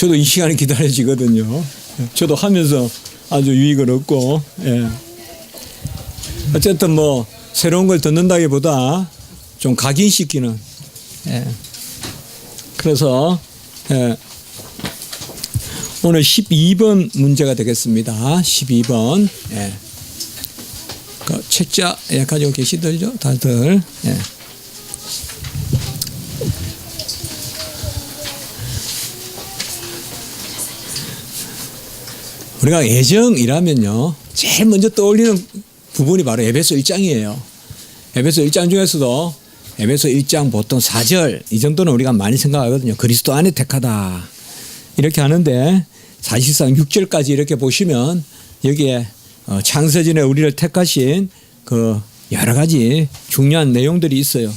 저도 이 시간이 기다려지거든요. 저도 하면서 아주 유익을 얻고, 예. 어쨌든 뭐 새로운 걸 듣는다기보다 좀 각인시키는, 예. 그래서 예. 오늘 12번 문제가 되겠습니다. 12번. 예. 그 책자 예, 가지고 계시들죠? 다들. 예. 우리가 애정이라면요, 제일 먼저 떠올리는 부분이 바로 에베소 1장이에요. 에베소 1장 중에서도 에베소 1장 보통 4절 이 정도는 우리가 많이 생각하거든요. 그리스도 안에 택하다 이렇게 하는데 사실상 6절까지 이렇게 보시면 여기에 창세전에 우리를 택하신 그 여러 가지 중요한 내용들이 있어요.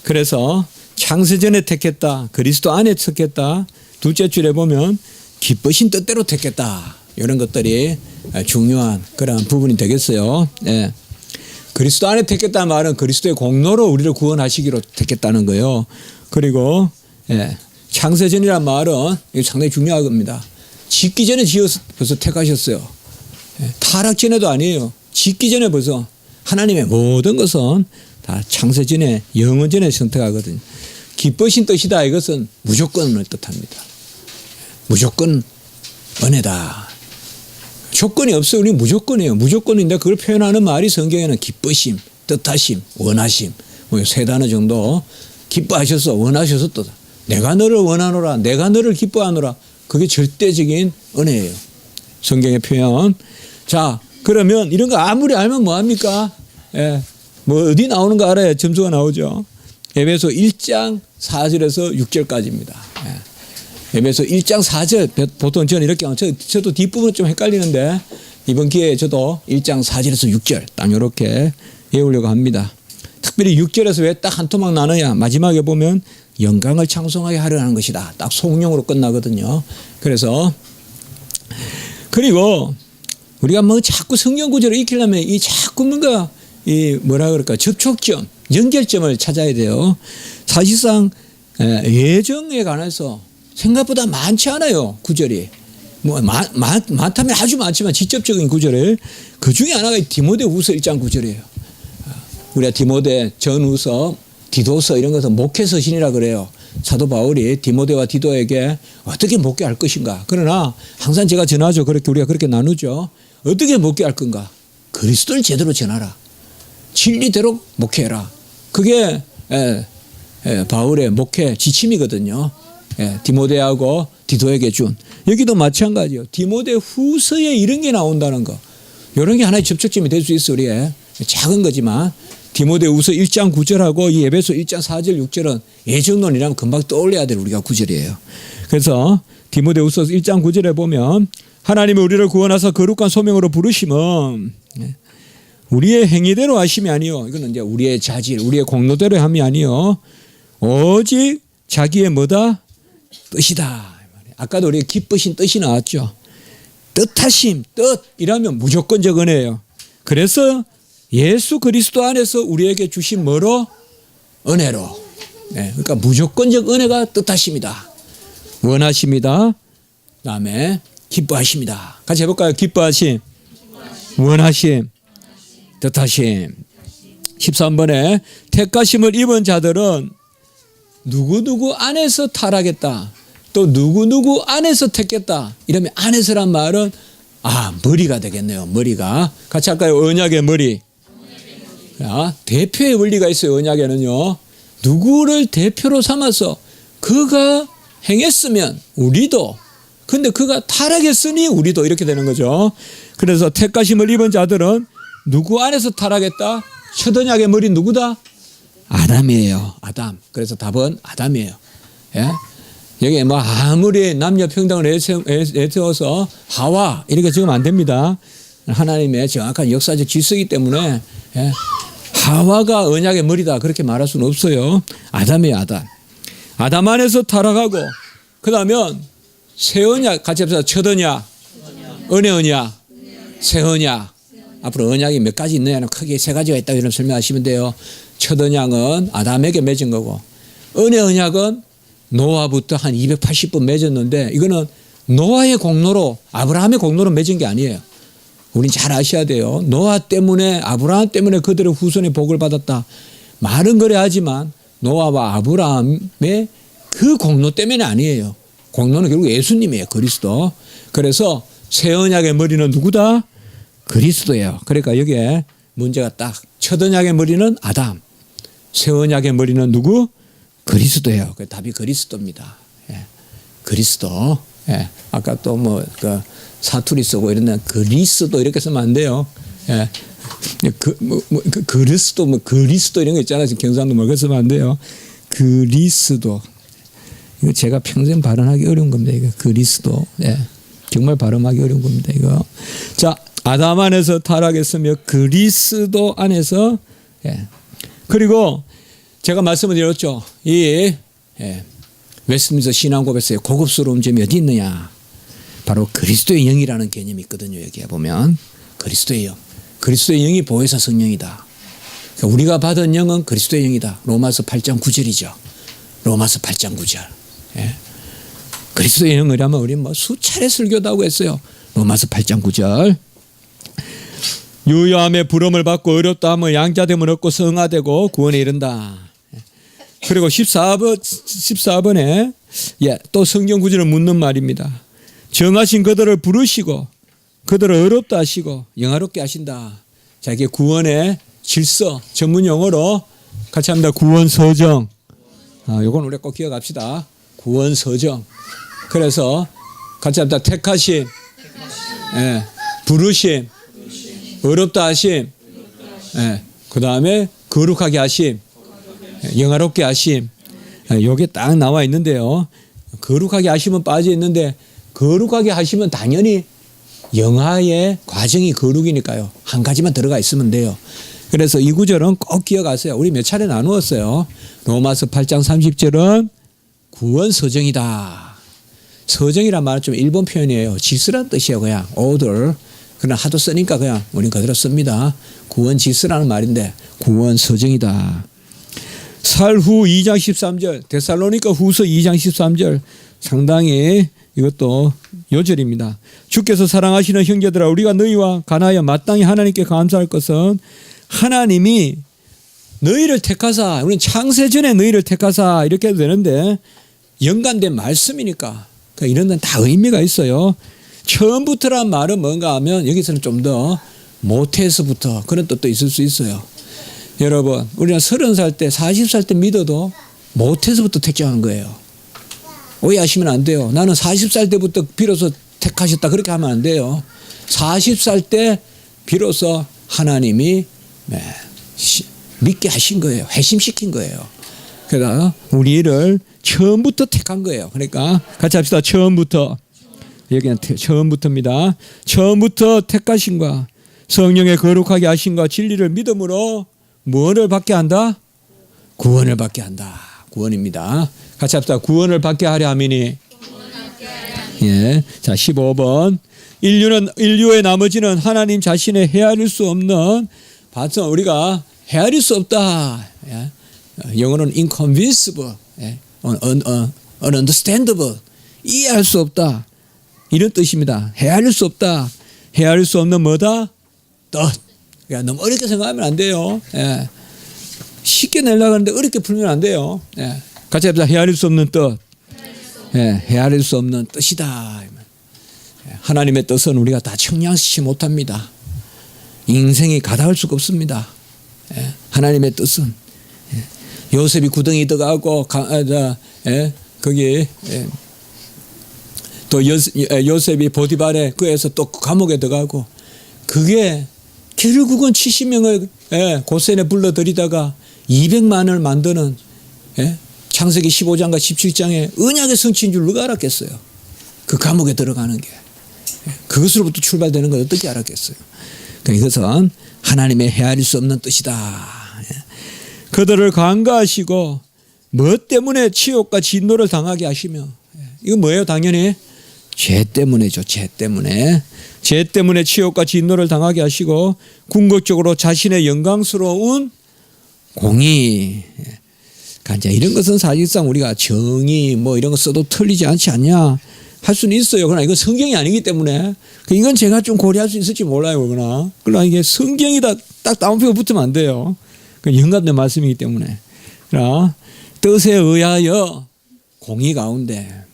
그래서 창세전에 택했다, 그리스도 안에 택했다, 둘째 줄에 보면 기쁘신 뜻대로 택했다, 이런 것들이 중요한 그런 부분이 되겠어요. 예. 그리스도 안에 택했다는 말은 그리스도의 공로로 우리를 구원하시기로 택했다는 거예요. 그리고 예. 창세전이란 말은 이게 상당히 중요한 겁니다. 짓기 전에 지어서 벌써 택하셨어요. 예. 타락 전에도 아니에요. 짓기 전에 벌써 하나님의 모든 것은 다 창세전에 영원 전에 선택하거든요. 기쁘신 뜻이다, 이것은 무조건을 뜻합니다. 무조건 은혜다. 조건이 없어요. 우리 무조건이에요. 무조건인데 그걸 표현하는 말이 성경에는 기쁘심, 뜻하심, 원하심, 뭐 세 단어 정도. 기뻐하셔서, 원하셔서 또 내가 너를 원하노라, 내가 너를 기뻐하노라. 그게 절대적인 은혜예요. 성경의 표현. 자, 그러면 이런 거 아무리 알면 뭐합니까? 예, 뭐 어디 나오는 거 알아야 점수가 나오죠. 에베소 1장 4절에서 6절까지입니다. 예. 에베소 1장 4절, 보통 저는 이렇게 하면 저도 뒷부분 좀 헷갈리는데 이번 기회에 저도 1장 4절에서 6절 딱 이렇게 외우려고 합니다. 특별히 6절에서 왜 딱 한 토막 나누냐, 마지막에 보면 영광을 창송하게 하려는 것이다, 딱 송영으로 끝나거든요. 그래서 그리고 우리가 뭐 자꾸 성경 구절을 익히려면 이 자꾸 뭔가 이 뭐라 그럴까, 접촉점, 연결점을 찾아야 돼요. 사실상 예정에 관해서 생각보다 많지 않아요, 구절이. 뭐 많다면 아주 많지만 직접적인 구절을, 그 중에 하나가 디모데후서 1장 9절이에요. 우리가 디모데 전후서, 디도서 이런 것은 목회서신이라 그래요. 사도 바울이 디모데와 디도에게 어떻게 목회할 것인가. 그러나 항상 제가 전하죠. 그렇게 우리가 그렇게 나누죠. 어떻게 목회할 건가? 그리스도를 제대로 전하라. 진리대로 목회해라. 그게 바울의 목회 지침이거든요. 디모데하고 디도에게 준. 여기도 마찬가지요. 디모데 후서에 이런 게 나온다는 거. 이런 게 하나의 접촉점이 될 수 있어, 우리의. 작은 거지만. 디모데 후서 1장 9절하고 이 에베소 1장 4절 6절은 예정론이라면 금방 떠올려야 될 우리가 구절이에요. 그래서 디모데 후서 1장 9절에 보면 하나님이 우리를 구원하사 거룩한 소명으로 부르심은 우리의 행위대로 하심이 아니요. 이거는 이제 우리의 자질, 우리의 공로대로 함이 아니요. 오직 자기의 뭐다? 뜻이다. 아까도 우리가 기쁘신 뜻이 나왔죠. 뜻하심, 뜻이라면 무조건적 은혜예요. 그래서 예수 그리스도 안에서 우리에게 주신 뭐로? 은혜로. 네, 그러니까 무조건적 은혜가 뜻하심이다. 원하심이다. 그다음에 기뻐하심이다. 같이 해볼까요? 기뻐하심, 원하심, 뜻하심. 13번에 택하심을 입은 자들은 누구누구 안에서 타락했다. 또 누구누구 안에서 택했다. 이러면 안에서란 말은 머리가 되겠네요. 머리가. 같이 할까요? 언약의 머리. 자, 대표의 원리가 있어요. 언약에는요. 누구를 대표로 삼아서 그가 행했으면 우리도, 근데 그가 타락했으니 우리도, 이렇게 되는 거죠. 그래서 택하심을 입은 자들은 누구 안에서 타락했다? 첫 언약의 머리 누구다? 아담이에요. 아담. 그래서 답은 아담이에요. 예? 여기 뭐 아무리 남녀 평등을 내세워서 하와 이렇게 적으면 안 됩니다. 하나님의 정확한 역사적 질서이기 때문에 예? 하와가 언약의 머리다 그렇게 말할 수는 없어요. 아담이에요. 아담. 아담 안에서 타락하고 그러면 새 언약 같이 합시다. 첫 언약, 은혜 언약, 새 언약. 앞으로 언약이 몇 가지 있느냐는 크게 세 가지가 있다고 이런 설명하시면 돼요. 첫 언약은 아담에게 맺은 거고, 은혜 언약은 노아부터 한 280번 맺었는데 이거는 노아의 공로로 아브라함의 공로로 맺은 게 아니에요. 우린 잘 아셔야 돼요. 노아 때문에 아브라함 때문에 그들의 후손의 복을 받았다. 말은 그래 하지만 노아와 아브라함의 그 공로 때문에 아니에요. 공로는 결국 예수님이에요. 그리스도. 그래서 새 언약의 머리는 누구다? 그리스도예요. 그러니까 여기에 문제가 딱 첫 언약의 머리는 아담. 새 언약의 머리는 누구? 그리스도예요. 그 답이 그리스도입니다. 예. 그리스도. 예. 아까 또 뭐 그 사투리 쓰고 이러는 그리스도 이렇게 쓰면 안 돼요. 예. 그리스도 뭐 그리스도 이런 거 있잖아요. 경상도 뭐 그렇게 쓰면 안 돼요. 그리스도. 이거 제가 평생 발음하기 어려운 겁니다. 이거 그리스도. 예. 정말 발음하기 어려운 겁니다. 이거. 자, 아담 안에서 타락했으며 그리스도 안에서. 예. 그리고 제가 말씀을 드렸죠. 이 웨스트민스터 신앙고백서의 고급스러운 점이 어디 있느냐. 바로 그리스도의 영이라는 개념이 있거든요. 여기에 보면 그리스도의 영. 그리스도의 영이 보혜사 성령이다. 그러니까 우리가 받은 영은 그리스도의 영이다. 로마서 8장 9절이죠. 로마서 8장 9절. 예. 그리스도의 영이라면 우리 뭐 수차례 설교도 하고 했어요. 로마서 8장 9절. 유효함에 부름을 받고 어렵다 하면 양자됨을 얻고 성화되고 구원에 이른다. 그리고 14번에 또 성경 구절을 묻는 말입니다. 정하신 그들을 부르시고 그들을 어렵다 하시고 영화롭게 하신다. 자, 이게 구원의 질서 전문 용어로 같이 합니다. 구원서정. 요건 우리 꼭 기억합시다. 구원서정. 그래서 같이 합니다. 택하심, 예, 부르심, 어렵다 하심, 예, 그 다음에 거룩하게 하심, 영화롭게 하심. 요게 딱 나와 있는데요. 거룩하게 하심은 빠져 있는데 거룩하게 하시면 당연히 영화의 과정이 거룩이니까요. 한 가지만 들어가 있으면 돼요. 그래서 이 구절은 꼭 기억하세요. 우리 몇 차례 나누었어요. 로마서 8장 30절은 구원서정이다. 서정이란 말은 좀 일본 표현이에요. 지스란 뜻이에요. 그냥 order. 그러나 하도 쓰니까 그냥 우린 그대로 씁니다. 구원지스라는 말인데 구원서정이다. 살후 2장 13절 데살로니가 후서 2장 13절 상당히 이것도 요절입니다. 주께서 사랑하시는 형제들아 우리가 너희와 간하여 마땅히 하나님께 감사할 것은 하나님이 너희를 택하사 우리는 창세전에 너희를 택하사 이렇게 해도 되는데 연관된 말씀이니까 이런 데는 다 의미가 있어요. 처음부터란 말은 뭔가 하면 여기서는 좀 더 모태에서부터 그런 뜻도 있을 수 있어요. 여러분 우리는 30살 때 40살 때 믿어도 모태에서부터 택정한 거예요. 오해하시면 안 돼요. 나는 40살 때부터 비로소 택하셨다 그렇게 하면 안 돼요. 40살 때 비로소 하나님이 믿게 하신 거예요. 회심시킨 거예요. 그러니까 우리를 처음부터 택한 거예요. 그러니까 같이 합시다. 처음부터. 여기는 처음부터입니다. 처음부터 택하신과 성령의 거룩하게 하신과 진리를 믿음으로 무엇을 받게 한다? 구원을 받게 한다. 구원입니다. 같이 합시다. 구원을 받게 하려 함이니. 예. 자, 15번. 인류의 나머지는 하나님 자신의 헤아릴 수 없는 봤죠? 우리가 헤아릴 수 없다. 예. 영어로는 inconceivable, 예. ununderstandable, 이해할 수 없다. 이런 뜻입니다. 헤아릴 수 없다. 헤아릴 수 없는 뭐다? 뜻. 그러니까 너무 어렵게 생각하면 안 돼요. 예. 쉽게 내려고 하는데 어렵게 풀면 안 돼요. 예. 같이 합시다. 헤아릴 수 없는 뜻. 예. 헤아릴 수 없는 뜻이다. 하나님의 뜻은 우리가 다 청량시키지 못합니다. 인생이 가다할 수가 없습니다. 예. 하나님의 뜻은. 예. 요셉이 구덩이 들어가고 거기 또 요셉이 보디발의 그에서 또 감옥에 들어가고 그게 결국은 70명을 고센에 불러들이다가 200만을 만드는 창세기 15장과 17장에 언약의 성취인 줄 누가 알았겠어요. 그 감옥에 들어가는 게. 그것으로부터 출발되는 걸 어떻게 알았겠어요. 그러니까 이것은 하나님의 헤아릴 수 없는 뜻이다. 그들을 간과하시고 무엇 때문에 치욕과 진노를 당하게 하시며 이건 뭐예요? 당연히 죄 때문이죠. 죄 때문에. 죄 때문에 치욕과 진노를 당하게 하시고 궁극적으로 자신의 영광스러운 공의. 이제 이런 것은 사실상 우리가 정의 뭐 이런 거 써도 틀리지 않지 않냐 할 수는 있어요. 그러나 이건 성경이 아니기 때문에 이건 제가 좀 고려할 수 있을지 몰라요. 그러나 이게 성경이다 딱 따옴표가 붙으면 안 돼요. 그 영감된 말씀이기 때문에. 그러나 뜻에 의하여 공의 가운데.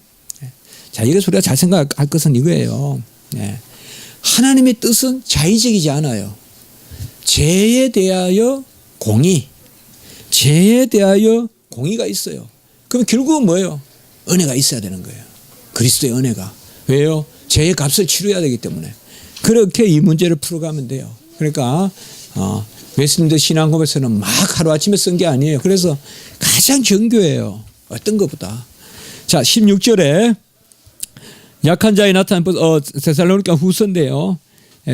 자, 이래서 우리가 잘 생각할 것은 이거예요. 하나님의 뜻은 자의적이지 않아요. 죄에 대하여 공의, 죄에 대하여 공의가 있어요. 그럼 결국은 뭐예요? 은혜가 있어야 되는 거예요. 그리스도의 은혜가. 왜요? 죄의 값을 치러야 되기 때문에. 그렇게 이 문제를 풀어가면 돼요. 그러니까 웨스민스터 신앙고백서는 막 하루아침에 쓴 게 아니에요. 그래서 가장 정교해요. 어떤 것보다. 자, 16절에 약한 자의 나타난 데살로니가 후서인데요.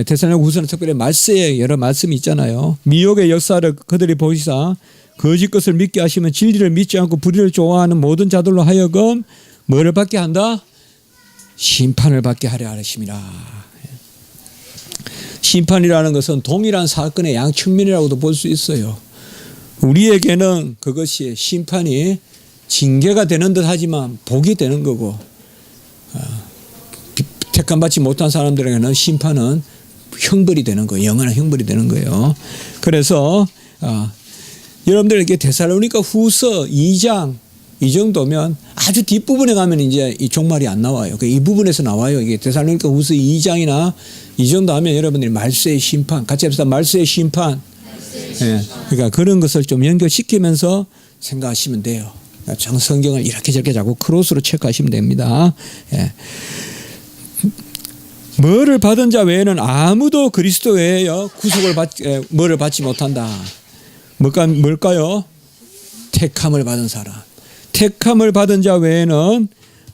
데살로니가 후서는 특별히 말세에 여러 말씀이 있잖아요. 미혹의 역사를 그들이 보시사 거짓 것을 믿게 하시면 진리를 믿지 않고 불의를 좋아하는 모든 자들로 하여금 뭐를 받게 한다? 심판을 받게 하려 하심이라. 심판이라는 것은 동일한 사건의 양측면이라고도 볼 수 있어요. 우리에게는 그것이 심판이 징계가 되는 듯 하지만 복이 되는 거고 택함받지 못한 사람들에게는 심판은 형벌이 되는 거예요. 영원한 형벌이 되는 거예요. 그래서 여러분들에게 데살로니가 후서 2장 이 정도면 아주 뒷부분에 가면 이제 이 종말이 안 나와요. 이 부분에서 나와요. 이게 데살로니가 후서 2장이나 이 정도 하면 여러분들이 말세의 심판, 같이 합시다. 말세의 심판. 예. 그러니까 그런 것을 좀 연결시키면서 생각하시면 돼요. 성경을 이렇게 저렇게 자꾸 크로스로 체크하시면 됩니다. 예. 뭐를 받은 자 외에는 아무도 그리스도 외에요 구속을 뭐를 받지 못한다. 뭘까요? 택함을 받은 사람. 택함을 받은 자 외에는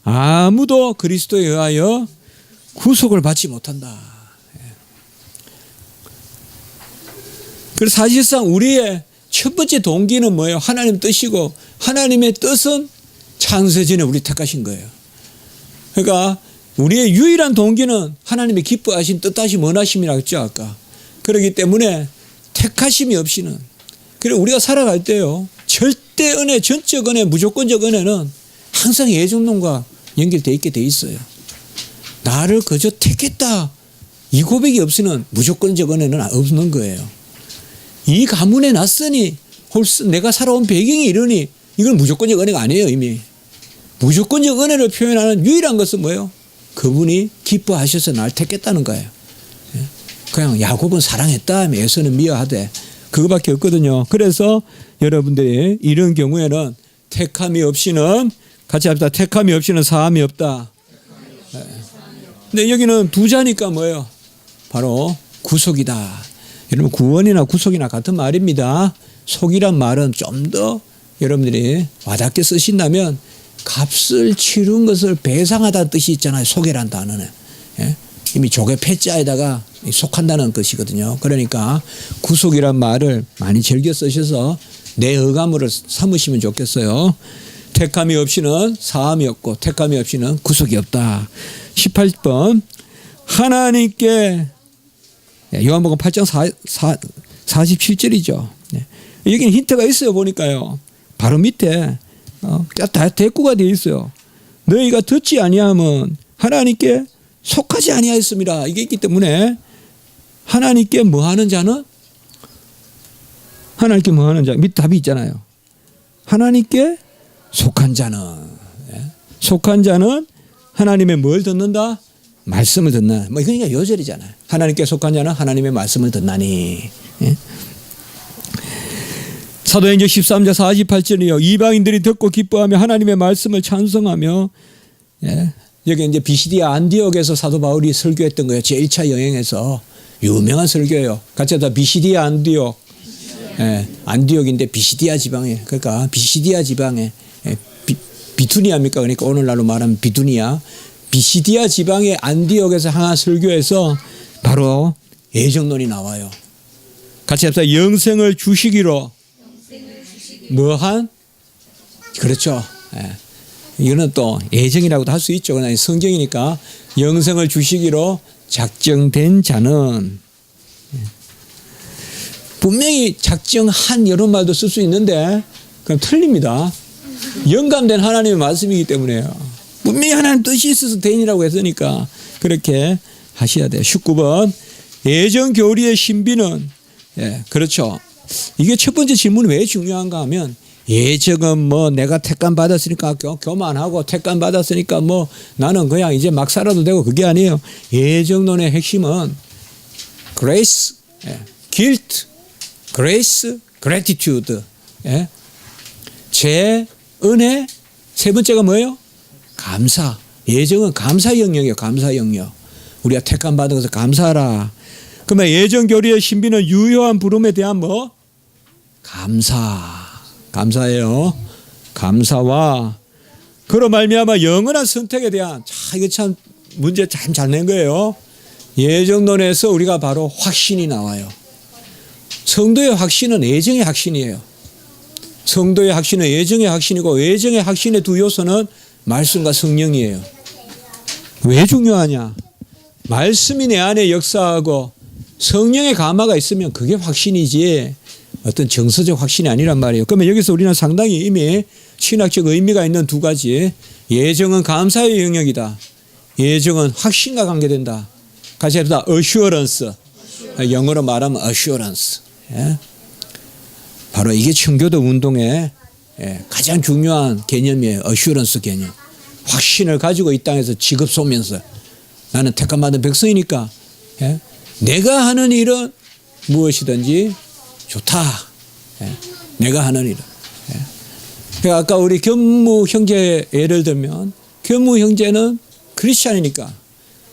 아무도 그리스도에 의하여 구속을 받지 못한다. 그래서 사실상 우리의 첫 번째 동기는 뭐예요? 하나님 뜻이고 하나님의 뜻은 창세전에 우리 택하신 거예요. 그러니까 우리의 유일한 동기는 하나님의 기뻐하신 뜻하심 원하심이라고 했죠 아까. 그렇기 때문에 택하심이 없이는 그리고 우리가 살아갈 때요 절대 은혜, 전적 은혜, 무조건적 은혜는 항상 예정론과 연결되어 있게 돼 있어요. 나를 그저 택했다 이 고백이 없이는 무조건적 은혜는 없는 거예요. 이 가문에 났으니 내가 살아온 배경이 이러니 이건 무조건적 은혜가 아니에요. 이미 무조건적 은혜를 표현하는 유일한 것은 뭐예요? 그분이 기뻐하셔서 날 택했다는 거예요. 그냥 야곱은 사랑했다 하면 에서는 미워하되 그거밖에 없거든요. 그래서 여러분들이 이런 경우에는 택함이 없이는 같이 합시다. 택함이 없이는 사함이 없다. 근데 여기는 두 자니까 뭐예요? 바로 구속이다. 여러분 구원이나 구속이나 같은 말입니다. 속이란 말은 좀 더 여러분들이 와닿게 쓰신다면 값을 치른 것을 배상하다는 뜻이 있잖아요. 속이란 단어는. 예? 이미 조개 패자에다가 속한다는 것이거든요. 그러니까 구속이란 말을 많이 즐겨 쓰셔서 내 어감으로 삼으시면 좋겠어요. 택함이 없이는 사함이 없고 택함이 없이는 구속이 없다. 18번 하나님께 요한복음 8장 47절이죠. 여기는 힌트가 있어요. 보니까요. 바로 밑에 다 대꾸가 되어 있어요. 너희가 듣지 아니하면 하나님께 속하지 아니하였습니다. 이게 있기 때문에 하나님께 뭐하는 자는 하나님께 뭐하는 자 밑에 답이 있잖아요. 하나님께 속한 자는 속한 자는 하나님의 뭘 듣는다? 말씀을 듣나. 뭐 그러니까 요절이잖아요. 하나님께 속한 자는 하나님의 말씀을 듣나니. 사도행전 13장 48절이요. 이방인들이 듣고 기뻐하며 하나님의 말씀을 찬송하며. 여기 이제 비시디아 안디옥에서 사도 바울이 설교했던 거예요. 제1차 여행에서 유명한 설교예요. 같이 하다 비시디아 안디옥. 안디옥인데 비시디아 지방에. 그러니까 비시디아 지방에 비투니아입니까? 그러니까 오늘날로 말하면 비두니아. 비시디아 지방의 안디옥에서 하나 설교해서 바로 예정론이 나와요. 같이 합시다. 영생을 주시기로 뭐한? 그렇죠. 이거는 또 예정이라고도 할 수 있죠. 그냥 성경이니까 영생을 주시기로 작정된 자는 분명히 작정한 이런 말도 쓸 수 있는데 그럼 틀립니다. 영감된 하나님의 말씀이기 때문에요. 분명히 하나님 뜻이 있어서 대인이라고 했으니까 그렇게 하셔야 돼요. 19번 예정 교리의 신비는 그렇죠. 이게 첫 번째 질문이 왜 중요한가 하면 예정은 뭐 내가 택감 받았으니까 교만하고 택감 받았으니까 뭐 나는 그냥 이제 막 살아도 되고 그게 아니에요. 예정론의 핵심은 grace, guilt, grace, gratitude. 제 은혜. 세 번째가 뭐예요? 감사. 예정은 감사 영역이에요. 감사 영역. 우리가 택감 받은 것을 감사하라. 그러면 예정 교리의 신비는 유효한 부름에 대한 뭐? 감사예요. 감사와 그로 말미암아 영원한 선택에 대한 이게 참 문제 참 잘 낸 거예요. 예정론에서 우리가 바로 확신이 나와요. 성도의 확신은 예정의 확신이에요. 성도의 확신은 예정의 확신이고 예정의 확신의 두 요소는 말씀과 성령이에요. 왜 중요하냐? 말씀이 내 안에 역사하고 성령의 감화가 있으면 그게 확신이지 어떤 정서적 확신이 아니란 말이에요. 그러면 여기서 우리는 상당히 이미 신학적 의미가 있는 두 가지. 예정은 감사의 영역이다. 예정은 확신과 관계된다. 같이 해보자. assurance. 영어로 말하면 assurance. 바로 이게 청교도 운동의 가장 중요한 개념이에요. assurance 개념. 확신을 가지고 이 땅에서 직업 쏘면서 나는 택함받은 백성이니까 내가 하는 일은 무엇이든지 좋다. 내가 하는 일은. 그러니까 아까 우리 견무 형제 예를 들면 견무 형제는 크리스찬이니까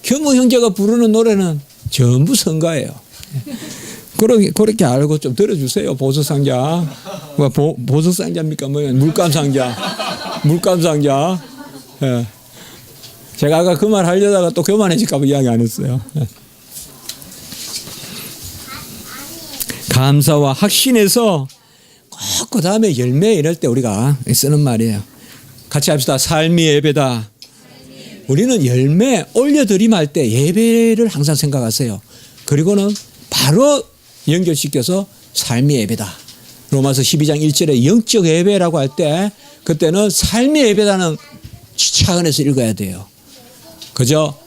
견무 형제가 부르는 노래는 전부 선가예요. 그렇게 알고 좀 들어주세요. 보석상자. 보석상자입니까? 뭐예요? 물감상자. 물감상자. 제가 아까 그 말 하려다가 또 교만해질까봐 이야기 안 했어요. 감사와 확신에서 꼭 그 다음에 열매 이럴 때 우리가 쓰는 말이에요. 같이 합시다. 삶이 예배다. 우리는 열매 올려드림할 때 예배를 항상 생각하세요. 그리고는 바로 연결시켜서 삶이 예배다. 로마서 12장 1절에 영적 예배라고 할 때 그때는 삶이 예배다는 차원에서 읽어야 돼요. 그죠?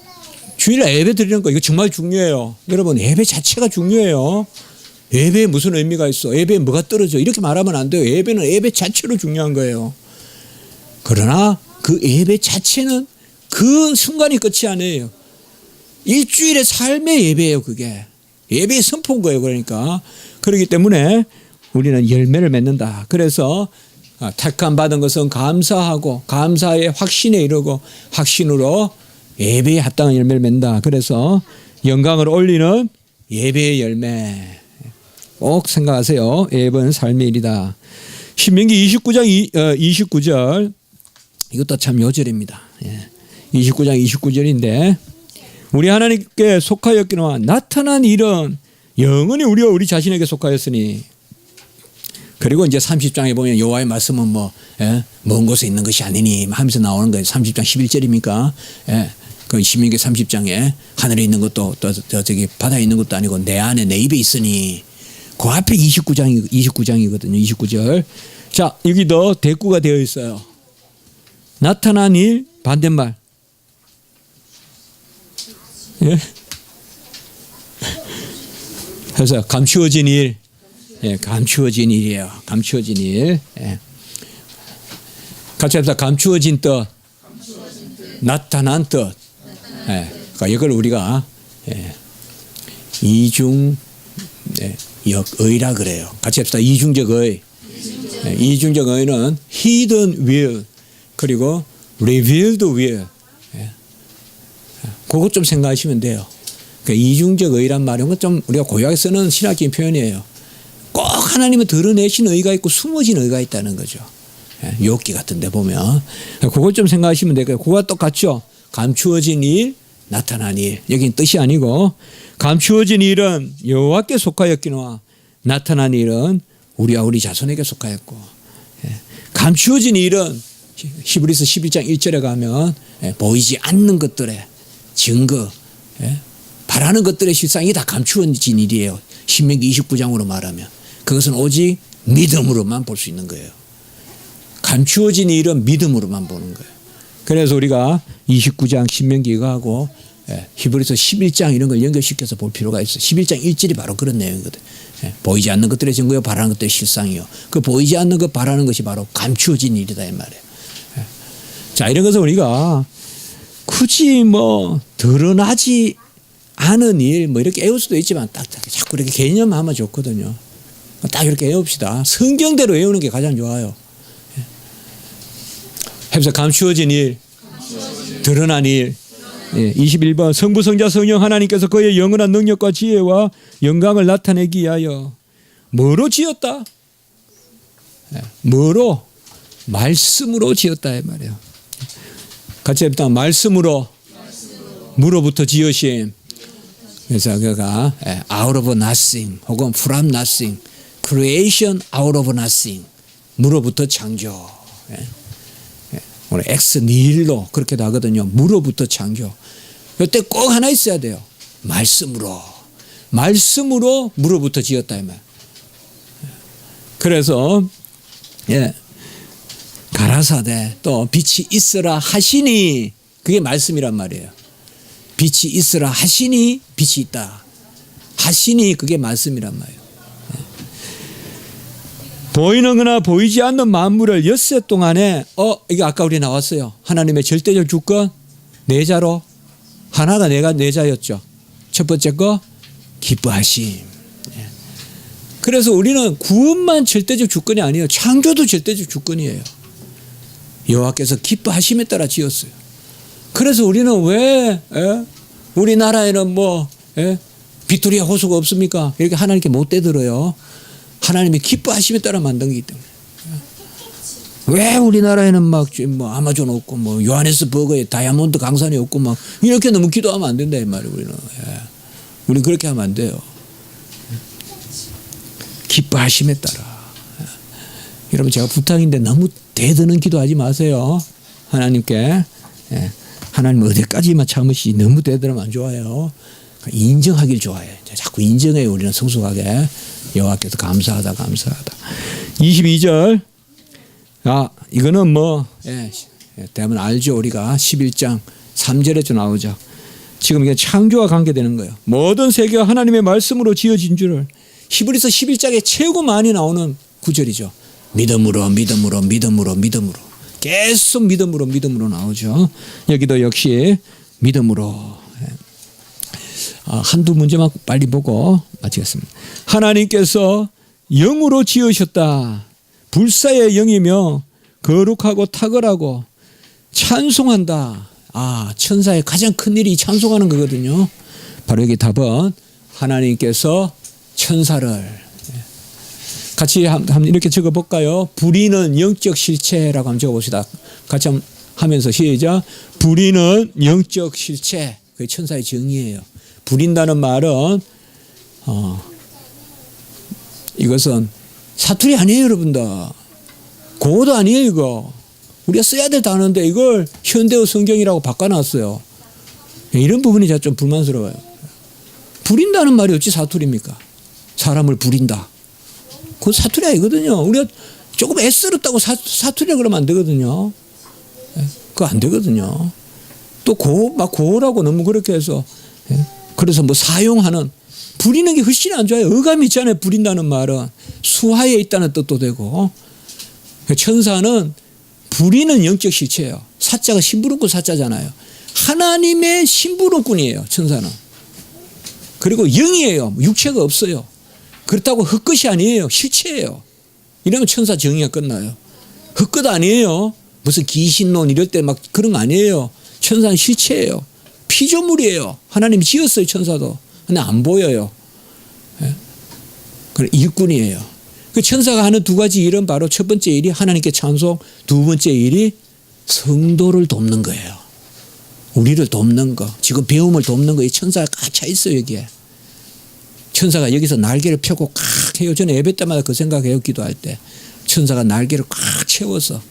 주일에 예배 드리는 거 이거 정말 중요해요. 여러분 예배 자체가 중요해요. 예배에 무슨 의미가 있어? 예배에 뭐가 떨어져? 이렇게 말하면 안 돼요. 예배는 예배 자체로 중요한 거예요. 그러나 그 예배 자체는 그 순간이 끝이 아니에요. 일주일의 삶의 예배예요. 그게. 예배의 선포인 거예요. 그러니까. 그렇기 때문에 우리는 열매를 맺는다. 그래서 택함 받은 것은 감사하고 감사의 확신에 이르고 확신으로 예배에 합당한 열매를 맺는다. 그래서 영광을 올리는 예배의 열매. 꼭 생각하세요. 예배는 삶의 일이다. 신명기 29장 29절 이것도 참 요절입니다. 29장 29절인데 우리 하나님께 속하였기노라 나타난 일은 영원히 우리와 우리 자신에게 속하였으니 그리고 이제 30장에 보면 여호와의 말씀은 먼 곳에 있는 것이 아니니 하면서 나오는 거예요. 30장 11절입니까? 그 신명기 30장에 하늘에 있는 것도 또 저기 바다에 있는 것도 아니고 내 안에 내 입에 있으니 그 앞에 29장이거든요. 29절. 자, 여기도 대꾸가 되어 있어요. 나타난 일 반대말. 그래서 감추어진 일. 감추어진 일이에요. 감추어진 일. 같이 합시다. 감추어진 뜻. 나타난 뜻. 그러니까 이걸 우리가 이중 역의라 그래요. 같이 합시다. 이중적 의. 이중적 의는 hidden will 그리고 revealed will. 그것 좀 생각하시면 돼요. 그러니까 이중적 의란 말은 좀 우리가 고유하게 쓰는 신학적인 표현이에요. 꼭 하나님은 드러내신 의가 있고 숨어진 의가 있다는 거죠. 욥기 같은 데 보면. 그것 좀 생각하시면 돼요. 그거와 똑같죠. 감추어진 일, 나타난 일. 여기는 뜻이 아니고 감추어진 일은 여호와께 속하였기노아 나타난 일은 우리와 우리 자손에게 속하였고 감추어진 일은 히브리서 11장 1절에 가면 보이지 않는 것들의 증거 바라는 것들의 실상이 다 감추어진 일이에요. 신명기 29장으로 말하면 그것은 오직 믿음으로만 볼 수 있는 거예요. 감추어진 일은 믿음으로만 보는 거예요. 그래서 우리가 29장 신명기 이거 하고 히브리서 11장 이런 걸 연결시켜서 볼 필요가 있어요. 11장 1절이 바로 그런 내용이거든. 보이지 않는 것들의 증거요 바라는 것들의 실상이요. 그 보이지 않는 것 바라는 것이 바로 감추어진 일이다 이 말이에요. 자, 이런 것을 우리가 굳이 뭐 드러나지 않은 일 뭐 이렇게 외울 수도 있지만 딱 자꾸 이렇게 개념하면 좋거든요. 딱 이렇게 외웁시다. 성경대로 외우는 게 가장 좋아요. 해서 감추어진 일, 드러난 일. 21번 성부 성자 성령 하나님께서 그의 영원한 능력과 지혜와 영광을 나타내기 위하여 뭐로 지었다? 뭐로? 말씀으로 지었다 이 말이에요. 같이 해봅시다. 말씀으로 무로부터 지으심. 그래서 그가 out of nothing 혹은 from nothing, creation out of nothing, 무로부터 창조. 오늘 엑스 니힐로 그렇게도 하거든요. 무로부터 창조. 이때 꼭 하나 있어야 돼요. 말씀으로. 말씀으로 무로부터 지었다 이 말. 그래서 가라사대 또 빛이 있으라 하시니 그게 말씀이란 말이에요. 빛이 있으라 하시니 빛이 있다. 하시니 그게 말씀이란 말이에요. 보이는 거나 보이지 않는 만물을 엿새 동안에 이게 아까 우리 나왔어요. 하나님의 절대적 주권 내자로 하나가 내자였죠. 첫 번째 거 기뻐하심. 그래서 우리는 구원만 절대적 주권이 아니에요. 창조도 절대적 주권이에요. 여호와께서 기뻐하심에 따라 지었어요. 그래서 우리는 왜 우리나라에는 뭐 빅토리아 호수가 없습니까? 이렇게 하나님께 못 대들어요. 하나님이 기뻐하심에 따라 만든 거기 때문에. 왜 우리나라에는 막 뭐 아마존 없고 뭐 요하네스버그에 다이아몬드 강산이 없고 막 이렇게 너무 기도하면 안 된다 이 말이에요. 우리는 우리 그렇게 하면 안 돼요. 기뻐하심에 따라. 여러분 제가 부탁인데 너무 대드는 기도하지 마세요. 하나님께. 하나님 어디까지만 참으시 너무 대드면 안 좋아요. 인정하길 좋아해. 자꾸 인정해요. 우리는 성숙하게. 여호와께서 감사하다. 22절. 이거는 뭐 대부분 알죠. 우리가 11장 3절에 나오죠. 지금 이게 창조와 관계되는 거예요. 모든 세계가 하나님의 말씀으로 지어진 줄을. 히브리서 11장에 최고 많이 나오는 구절이죠. 믿음으로. 계속 믿음으로 나오죠. 여기도 역시 믿음으로. 한두 문제만 빨리 보고 마치겠습니다. 하나님께서 영으로 지으셨다. 불사의 영이며 거룩하고 탁월하고 찬송한다. 천사의 가장 큰 일이 찬송하는 거거든요. 바로 여기 답은 하나님께서 천사를 같이 한번 이렇게 적어볼까요? 부리는 영적 실체라고 한번 적어봅시다. 같이 하면서 시작. 부리는 영적 실체. 그게 천사의 정의예요. 부린다는 말은 이것은 사투리 아니에요, 여러분들. 고도 아니에요, 이거. 우리가 써야 될 단어인데 이걸 현대어 성경이라고 바꿔놨어요. 이런 부분이 제가 좀 불만스러워요. 부린다는 말이 어찌 사투리입니까? 사람을 부린다. 그건 사투리 아니거든요. 우리가 조금 애쓰럽다고 사투리라 그러면 안 되거든요. 그거 안 되거든요. 또 고라고 너무 그렇게 해서 그래서 뭐 사용하는 부리는 게 훨씬 안 좋아요. 어감이 있잖아요. 부린다는 말은 수하에 있다는 뜻도 되고 천사는 부리는 영적 실체예요. 사자가 심부름꾼 사자잖아요. 하나님의 심부름꾼이에요. 천사는. 그리고 영이에요. 육체가 없어요. 그렇다고 헛것이 아니에요. 실체예요. 이러면 천사 정의가 끝나요. 헛것 아니에요. 무슨 귀신론 이럴 때 막 그런 거 아니에요. 천사는 실체예요. 피조물이에요. 하나님이 지었어요. 천사도. 근데 안 보여요. 그래 일꾼이에요. 그 천사가 하는 두 가지 일은 바로 첫 번째 일이 하나님께 찬송, 두 번째 일이 성도를 돕는 거예요. 우리를 돕는 거. 지금 배움을 돕는 거. 이 천사가 꽉 차 있어요. 여기에. 천사가 여기서 날개를 펴고 꽉 해요. 저는 예배 때마다 그 생각해요. 기도할 때. 천사가 날개를 꽉 채워서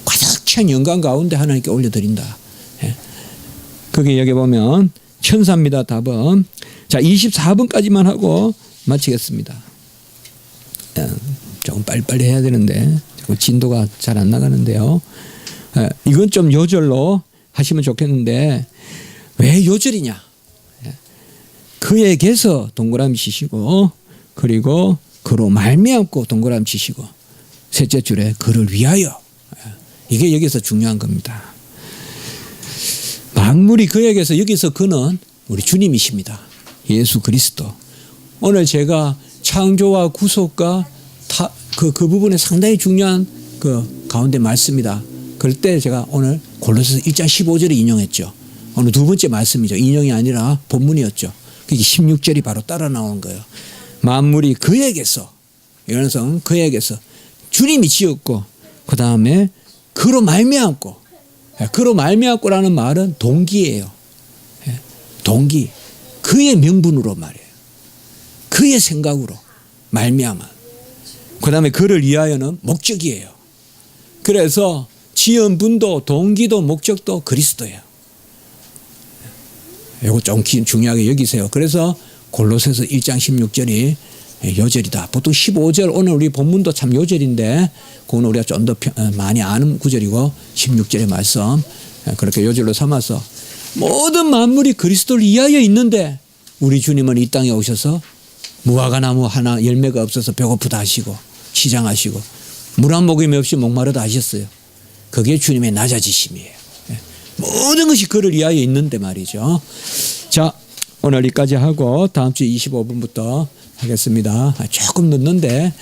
가득 찬 영광 가운데 하나님께 올려드린다. 거기 여기 보면 천사입니다. 답은. 자, 24번까지만 하고 마치겠습니다. 조금 빨리빨리 해야 되는데 자꾸 진도가 잘 안 나가는데요. 이건 좀 요절로 하시면 좋겠는데 왜 요절이냐? 그에게서 동그라미 치시고 그리고 그로 말미암고 동그라미 치시고 셋째 줄에 그를 위하여. 이게 여기서 중요한 겁니다. 만물이 그에게서 여기서 그는 우리 주님이십니다. 예수 그리스도. 오늘 제가 창조와 구속과 그 부분에 상당히 중요한 그 가운데 말씀이다. 그럴 때 제가 오늘 골로새서 1장 15절을 인용했죠. 오늘 두 번째 말씀이죠. 인용이 아니라 본문이었죠. 그게 16절이 바로 따라 나오는 거예요. 만물이 그에게서, 이런성 그에게서 주님이 지었고 그 다음에 그로 말미암고, 그로 말미암고라는 말은 동기예요. 동기. 그의 명분으로 말이에요. 그의 생각으로 말미암아. 그 다음에 그를 위하여는 목적이에요. 그래서 지은 분도 동기도 목적도 그리스도예요. 이거 좀 중요하게 여기세요. 그래서 골로새서 1장 16절이 요절이다. 보통 15절 오늘 우리 본문도 참 요절인데 그건 우리가 좀 더 많이 아는 구절이고 16절의 말씀 그렇게 요절로 삼아서 모든 만물이 그리스도를 위하여 있는데 우리 주님은 이 땅에 오셔서 무화과 나무 하나 열매가 없어서 배고프다 하시고 시장하시고 물 한 모금이 없이 목마르다 하셨어요. 그게 주님의 낮아지심이에요. 모든 것이 그를 위하여 있는데 말이죠. 자, 오늘 여기까지 하고 다음 주 25분부터 하겠습니다. 조금 늦는데